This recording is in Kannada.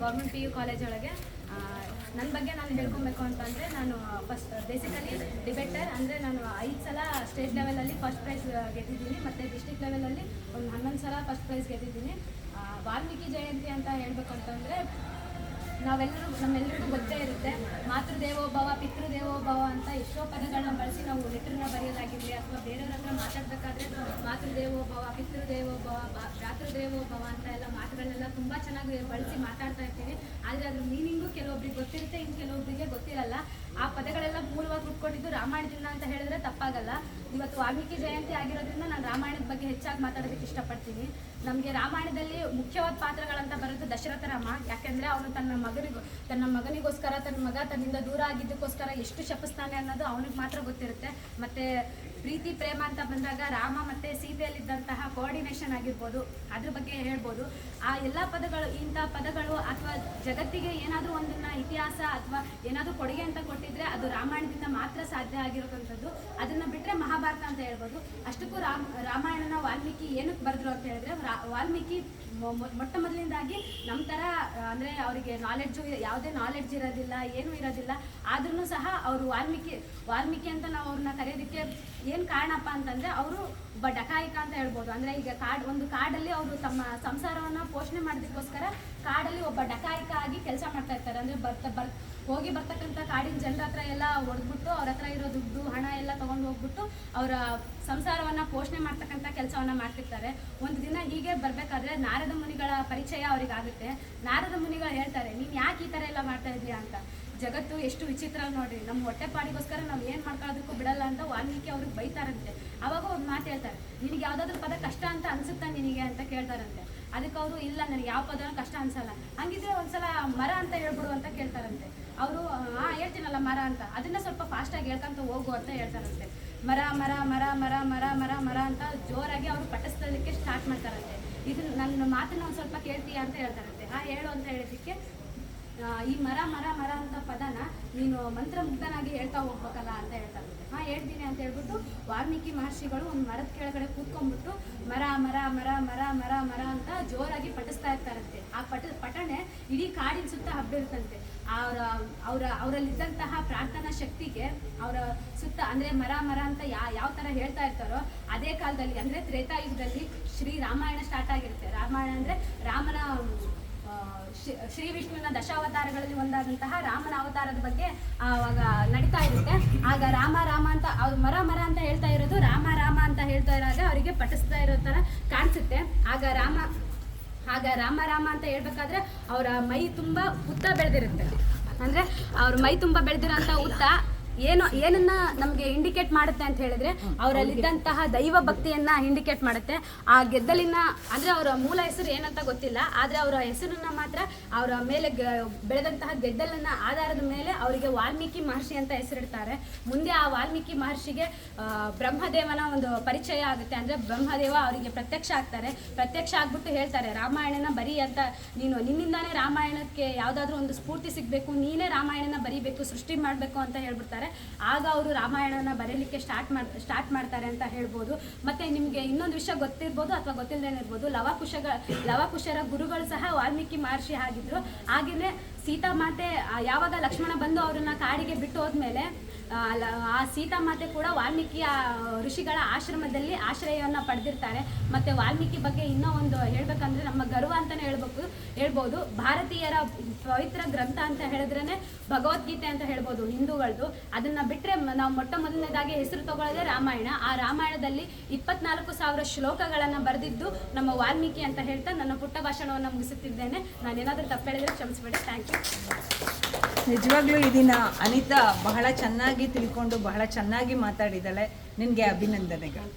ಗೌರ್ಮೆಂಟ್ PU ಕಾಲೇಜ್ ಒಳಗೆ ನನ್ನ ಬಗ್ಗೆ ನಾನು ಹೇಳ್ಕೊಬೇಕು ಅಂತಂದರೆ ನಾನು ಫಸ್ಟ್ ಬೇಸಿಕಲಿ ಡಿಬೇಟರ್ ಅಂದರೆ ನಾನು 5 ಸಲ ಸ್ಟೇಟ್ ಲೆವೆಲಲ್ಲಿ ಫಸ್ಟ್ ಪ್ರೈಸ್ ಗೆದ್ದಿದ್ದೀನಿ ಮತ್ತು ಡಿಸ್ಟ್ರಿಕ್ಟ್ ಲೆವೆಲಲ್ಲಿ ಒಂದು 11 ಸಲ ಫಸ್ಟ್ ಪ್ರೈಸ್ ಗೆದ್ದಿದ್ದೀನಿ. ವಾಲ್ಮೀಕಿ ಜಯಂತಿ ಅಂತ ಹೇಳಬೇಕು ಅಂತಂದರೆ ನಮ್ಮೆಲ್ಲರಿಗೂ ಗೊತ್ತೇ ಇರುತ್ತೆ, ಮಾತೃದೇವೋಭವ ಪಿತೃದೇವೋಭವ ಅಂತ ಎಷ್ಟೋ ಪದಗಳನ್ನ ಬಳಸಿ ನಾವು ಲೆಟರ್ನ ಬರೆಯೋದಾಗಿರಲಿ ಅಥವಾ ಬೇರೆಯವ್ರ ಹತ್ರ ಮಾತಾಡಬೇಕಾದ್ರೆ ಮಾತೃದೇವೋಭವ ಪಿತೃದೇವೋಭವ ಭ್ರಾತೃದೇವೋಭವ ಅಂತ ಎಲ್ಲ ಮಾತುಗಳನ್ನೆಲ್ಲ ತುಂಬ ಚೆನ್ನಾಗಿ ಬಳಸಿ ಮಾತಾಡ್ತಾ ಇರ್ತೀವಿ. ಆದರೆ ಅದ್ರ ಮೀನಿಂಗು ಕೆಲವೊಬ್ರಿಗೆ ಗೊತ್ತಿರುತ್ತೆ, ಇನ್ನು ಕೆಲವೊಬ್ಬರಿಗೆ ಗೊತ್ತಿರಲ್ಲ. ಆ ಪದಗಳೆಲ್ಲ ಮೂಲವಾಗಿ ಹುಟ್ಕೊಂಡಿದ್ದು ರಾಮಾಯಣದಿಂದ ಅಂತ ಹೇಳಿದ್ರೆ ತಪ್ಪಾಗಲ್ಲ. ಇವತ್ತು ವಾಲ್ಮೀಕಿ ಜಯಂತಿ ಆಗಿರೋದ್ರಿಂದ ನಾನು ರಾಮಾಯಣದ ಬಗ್ಗೆ ಹೆಚ್ಚಾಗಿ ಮಾತಾಡೋದಕ್ಕೆ ಇಷ್ಟಪಡ್ತೀನಿ. ನಮಗೆ ರಾಮಾಯಣದಲ್ಲಿ ಮುಖ್ಯವಾದ ಪಾತ್ರಗಳಂತ ಬರೋದು ದಶರಥ ರಾಮ. ಯಾಕೆಂದರೆ ಅವನು ತನ್ನ ಮಗನಿಗೋಸ್ಕರ ತನ್ನ ಮಗ ತನ್ನಿಂದ ದೂರ ಆಗಿದ್ದಕ್ಕೋಸ್ಕರ ಎಷ್ಟು ಶಪಿಸ್ತಾನೆ ಅನ್ನೋದು ಅವನಿಗೆ ಮಾತ್ರ ಗೊತ್ತಿರುತ್ತೆ. ಮತ್ತು ಪ್ರೀತಿ ಪ್ರೇಮ ಅಂತ ಬಂದಾಗ ರಾಮ ಮತ್ತು ಸೀತೆಯಲ್ಲಿದ್ದಂತಹ ಕೋಆರ್ಡಿನೇಷನ್ ಆಗಿರ್ಬೋದು, ಅದ್ರ ಬಗ್ಗೆ ಹೇಳ್ಬೋದು. ಆ ಎಲ್ಲ ಪದಗಳು ಇಂಥ ಪದಗಳು ಅಥವಾ ಜಗತ್ತಿಗೆ ಏನಾದರೂ ಒಂದನ್ನು ಇತಿಹಾಸ ಅಥವಾ ಏನಾದರೂ ಕೊಡುಗೆ ಅಂತ ಕೊಟ್ಟಿದ್ರೆ ಅದು ರಾಮಾಯಣದಿಂದ ಮಾತ್ರ ಸಾಧ್ಯ ಆಗಿರೋವಂಥದ್ದು. ಅದನ್ನು ಬಿಟ್ಟರೆ ಮಹಾಭಾರತ ಅಂತ ಹೇಳ್ಬೋದು. ಅಷ್ಟಕ್ಕೂ ರಾಮಾಯಣನ ವಾಲ್ಮೀಕಿ ಏನಕ್ಕೆ ಬರೆದ್ರು ಅಂತ ಹೇಳಿದ್ರೆ, ವಾಲ್ಮೀಕಿ ಮೊಟ್ಟ ಮೊದಲಿಂದಾಗಿ ನಮ್ಮ ಥರ ಅಂದರೆ ಅವರಿಗೆ ಯಾವುದೇ ನಾಲೆಡ್ಜ್ ಇರೋದಿಲ್ಲ, ಏನೂ ಇರೋದಿಲ್ಲ. ಆದ್ರೂ ಸಹ ಅವರು ವಾಲ್ಮೀಕಿ ಅಂತ ನಾವು ಅವ್ರನ್ನ ಕರೆಯೋದಕ್ಕೆ ಏನು ಕಾರಣಪ್ಪ ಅಂತಂದರೆ ಅವರು ಒಬ್ಬ ಡಕಾಯಿಕ ಅಂತ ಹೇಳ್ಬೋದು. ಅಂದರೆ ಈಗ ಒಂದು ಕಾಡಲ್ಲಿ ಅವರು ತಮ್ಮ ಸಂಸಾರವನ್ನು ಪೋಷಣೆ ಮಾಡೋದಕ್ಕೋಸ್ಕರ ಕಾಡಲ್ಲಿ ಒಬ್ಬ ಡಕಾಯಿಕ ಆಗಿ ಕೆಲಸ ಮಾಡ್ತಾ ಇರ್ತಾರೆ. ಅಂದರೆ ಹೋಗಿ ಬರ್ತಕ್ಕಂಥ ಕಾಡಿನ ಜನರ ಹತ್ರ ಎಲ್ಲ ಹೊಡೆದ್ಬಿಟ್ಟು ಅವ್ರ ಹತ್ರ ಇರೋ ದುಡ್ಡು ಹಣ ಎಲ್ಲ ತೊಗೊಂಡು ಹೋಗ್ಬಿಟ್ಟು ಅವರ ಸಂಸಾರವನ್ನು ಪೋಷಣೆ ಮಾಡ್ತಕ್ಕಂಥ ಕೆಲಸವನ್ನು ಮಾಡ್ತಿರ್ತಾರೆ. ಒಂದು ದಿನ ಹೀಗೆ ಬರಬೇಕಾದ್ರೆ ನಾರದ ಮುನಿಗಳ ಪರಿಚಯ ಅವರಿಗಾಗುತ್ತೆ. ನಾರದ ಮುನಿಗಳು ಹೇಳ್ತಾರೆ, ನೀನು ಯಾಕೆ ಈ ಥರ ಎಲ್ಲ ಮಾಡ್ತಾ ಇದೀಯಾ ಅಂತ. ಜಗತ್ತು ಎಷ್ಟು ವಿಚಿತ್ರ ನೋಡ್ರಿ, ನಮ್ಮ ಹೊಟ್ಟೆಪಾಡಿಗೋಸ್ಕರ ನಾವು ಏನು ಮಾಡ್ಕೊಳ್ಳೋದಕ್ಕೂ ಬಿಡಲ್ಲ ಅಂತ ವಾಲ್ಮೀಕಿ ಅವ್ರಿಗೆ ಬೈತಾರಂತೆ. ಅವಾಗ ಒಂದು ಮಾತು ಹೇಳ್ತಾರೆ, ನಿನಗೆ ಯಾವುದಾದ್ರೂ ಪದ ಕಷ್ಟ ಅಂತ ಅನ್ಸುತ್ತಾ ನಿನಗೆ ಅಂತ ಕೇಳ್ತಾರಂತೆ. ಅದಕ್ಕೆ ಅವರು ಇಲ್ಲ, ನನಗೆ ಯಾವ ಪದ ಕಷ್ಟ ಅನ್ಸಲ್ಲ, ಹಂಗಿದ್ರೆ ಒಂದ್ಸಲ ಮರ ಅಂತ ಹೇಳ್ಬಿಡು ಅಂತ ಕೇಳ್ತಾರಂತೆ. ಅವರು ಹೇಳ್ತೀನಲ್ಲ ಮರ ಅಂತ, ಅದನ್ನ ಸ್ವಲ್ಪ ಫಾಸ್ಟಾಗಿ ಹೇಳ್ಕೊಂತ ಹೋಗು ಅಂತ ಹೇಳ್ತಾರಂತೆ. ಮರ ಮರ ಮರ ಮರ ಮರ ಮರ ಮರ ಅಂತ ಜೋರಾಗಿ ಅವರು ಪಠಿಸಲಿಕ್ಕೆ ಸ್ಟಾರ್ಟ್ ಮಾಡ್ತಾರಂತೆ. ಇದು ನನ್ನ ಮಾತನ್ನ ಒಂದು ಸ್ವಲ್ಪ ಕೇಳ್ತೀಯಾ ಅಂತ ಹೇಳ್ತಾರಂತೆ. ಹೇಳು ಅಂತ ಹೇಳಿದ್ದಕ್ಕೆ ಈ ಮರ ಮರ ಮರ ಅಂತ ಪದನ ನೀನು ಮಂತ್ರಮುಗ್ಧನಾಗಿ ಹೇಳ್ತಾ ಹೋಗ್ಬೇಕಲ್ಲ ಅಂತ ಹೇಳ್ತಾರಂತೆ. ಹೇಳ್ತೀನಿ ಅಂತ ಹೇಳ್ಬಿಟ್ಟು ವಾಲ್ಮೀಕಿ ಮಹರ್ಷಿಗಳು ಒಂದು ಮರದ ಕೆಳಗಡೆ ಕೂತ್ಕೊಂಡ್ಬಿಟ್ಟು ಮರ ಮರ ಮರ ಮರ ಮರ ಮರ ಅಂತ ಜೋರಾಗಿ ಪಠಿಸ್ತಾ ಇರ್ತಾರಂತೆ. ಆ ಪಠಣೆ ಇಡೀ ಕಾಡಿನ ಸುತ್ತ ಹಬ್ಬಿರುತ್ತಂತೆ. ಅವರಲ್ಲಿದ್ದಂತಹ ಪ್ರಾರ್ಥನಾ ಶಕ್ತಿಗೆ ಅವರ ಸುತ್ತ ಅಂದರೆ ಮರ ಮರ ಅಂತ ಯಾವ ಥರ ಹೇಳ್ತಾ ಇರ್ತಾರೋ ಅದೇ ಕಾಲದಲ್ಲಿ ಅಂದರೆ ತ್ರೇತಾಯುಗದಲ್ಲಿ ಶ್ರೀ ರಾಮಾಯಣ ಸ್ಟಾರ್ಟ್ ಆಗಿರುತ್ತೆ. ರಾಮಾಯಣ ಅಂದರೆ ರಾಮನ ಶ್ರೀ ವಿಷ್ಣುವಿನ ದಶಾವತಾರಗಳಲ್ಲಿ ಒಂದಾದಂತಹ ರಾಮನ ಅವತಾರದ ಬಗ್ಗೆ ಆವಾಗ ನಡೀತಾ ಇರುತ್ತೆ. ಆಗ ರಾಮ ರಾಮ ಅಂತ ಅವ್ರು ಮರ ಮರ ಅಂತ ಹೇಳ್ತಾ ಇರೋದು ರಾಮ ರಾಮ ಅಂತ ಹೇಳ್ತಾ ಇರೋವಾಗ ಅವರಿಗೆ ಪಠಿಸ್ತಾ ಇರೋ ಥರ ಕಾಣಿಸುತ್ತೆ. ಆಗ ರಾಮ ರಾಮ ಅಂತ ಹೇಳ್ಬೇಕಾದ್ರೆ ಅವರ ಮೈ ತುಂಬ ಉದ್ದ ಬೆಳೆದಿರುತ್ತೆ. ಅಂದರೆ ಅವ್ರ ಮೈ ತುಂಬ ಬೆಳೆದಿರೋಂಥ ಉದ್ದ ಏನನ್ನ ನಮಗೆ ಇಂಡಿಕೇಟ್ ಮಾಡುತ್ತೆ ಅಂತ ಹೇಳಿದ್ರೆ ಅವರಲ್ಲಿದ್ದಂತಹ ದೈವ ಭಕ್ತಿಯನ್ನ ಇಂಡಿಕೇಟ್ ಮಾಡುತ್ತೆ. ಆ ಗೆದ್ದಲಿನ ಅಂದರೆ ಅವರ ಮೂಲ ಹೆಸರು ಏನಂತ ಗೊತ್ತಿಲ್ಲ, ಆದರೆ ಅವರ ಹೆಸರನ್ನ ಮಾತ್ರ ಅವರ ಮೇಲೆ ಬೆಳೆದಂತಹ ಗೆದ್ದಲನ್ನ ಆಧಾರದ ಮೇಲೆ ಅವರಿಗೆ ವಾಲ್ಮೀಕಿ ಮಹರ್ಷಿ ಅಂತ ಹೆಸರಿಡ್ತಾರೆ. ಮುಂದೆ ಆ ವಾಲ್ಮೀಕಿ ಮಹರ್ಷಿಗೆ ಬ್ರಹ್ಮದೇವನ ಒಂದು ಪರಿಚಯ ಆಗುತ್ತೆ. ಅಂದರೆ ಬ್ರಹ್ಮದೇವ ಅವರಿಗೆ ಪ್ರತ್ಯಕ್ಷ ಆಗ್ತಾರೆ. ಪ್ರತ್ಯಕ್ಷ ಆಗ್ಬಿಟ್ಟು ಹೇಳ್ತಾರೆ, ರಾಮಾಯಣನ ಬರಿ ಅಂತ, ನಿನ್ನಿಂದಾನೇ ರಾಮಾಯಣಕ್ಕೆ ಯಾವುದಾದ್ರೂ ಒಂದು ಸ್ಫೂರ್ತಿ ಸಿಗಬೇಕು, ನೀನೇ ರಾಮಾಯಣನ ಬರೀಬೇಕು, ಸೃಷ್ಟಿ ಮಾಡಬೇಕು ಅಂತ ಹೇಳ್ಬಿಡ್ತಾರೆ. ಆಗ ಅವರು ರಾಮಾಯಣನ ಬರೀಲಿಕ್ಕೆ ಸ್ಟಾರ್ಟ್ ಮಾಡ್ತಾರೆ ಅಂತ ಹೇಳ್ಬೋದು. ಮತ್ತೆ ನಿಮಗೆ ಇನ್ನೊಂದು ವಿಷಯ ಗೊತ್ತಿರ್ಬೋದು ಅಥವಾ ಗೊತ್ತಿಲ್ಲದೇನೆ ಇರ್ಬೋದು, ಲವಕುಶರ ಗುರುಗಳು ಸಹ ವಾಲ್ಮೀಕಿ ಮಹರ್ಷಿ ಆಗಿದ್ರು. ಹಾಗೆಯೇ ಸೀತಾಮಾತೆ ಯಾವಾಗ ಲಕ್ಷ್ಮಣ ಬಂದು ಅವ್ರನ್ನ ಕಾಡಿಗೆ ಬಿಟ್ಟು ಹೋದ್ಮೇಲೆ ಆ ಸೀತಾಮಾತೆ ಕೂಡ ವಾಲ್ಮೀಕಿಯ ಋಷಿಗಳ ಆಶ್ರಮದಲ್ಲಿ ಆಶ್ರಯವನ್ನು ಪಡೆದಿರ್ತಾರೆ. ಮತ್ತು ವಾಲ್ಮೀಕಿ ಬಗ್ಗೆ ಇನ್ನೂ ಒಂದು ಹೇಳ್ಬೇಕಂದ್ರೆ ನಮ್ಮ ಗರ್ವ ಅಂತಲೇ ಹೇಳ್ಬೋದು. ಭಾರತೀಯರ ಪವಿತ್ರ ಗ್ರಂಥ ಅಂತ ಹೇಳಿದ್ರೇ ಭಗವದ್ಗೀತೆ ಅಂತ ಹೇಳ್ಬೋದು ಹಿಂದೂಗಳದ್ದು. ಅದನ್ನು ಬಿಟ್ಟರೆ ನಾವು ಮೊಟ್ಟ ಮೊದಲನೇದಾಗಿ ಹೆಸರು ತಗೊಳ್ಳೋದೇ ರಾಮಾಯಣ. ಆ ರಾಮಾಯಣದಲ್ಲಿ 24,000 ಶ್ಲೋಕಗಳನ್ನು ಬರೆದಿದ್ದು ನಮ್ಮ ವಾಲ್ಮೀಕಿ ಅಂತ ಹೇಳ್ತಾ ನನ್ನ ಪುಟ್ಟ ಭಾಷಣವನ್ನು ಮುಗಿಸುತ್ತಿದ್ದೇನೆ. ನಾನೇನಾದರೂ ತಪ್ಪು ಹೇಳಿದ್ರೆ ಕ್ಷಮಿಸಬೇಡಿ. Thank you. ನಿಜವಾಗ್ಲೂ ಈ ದಿನ ಅನಿತಾ ಬಹಳ ಚೆನ್ನಾಗಿ ತಿಳ್ಕೊಂಡು ಬಹಳ ಚೆನ್ನಾಗಿ ಮಾತಾಡಿದ್ದಾಳೆ. ನಿನಗೆ ಅಭಿನಂದನೆಗಳು.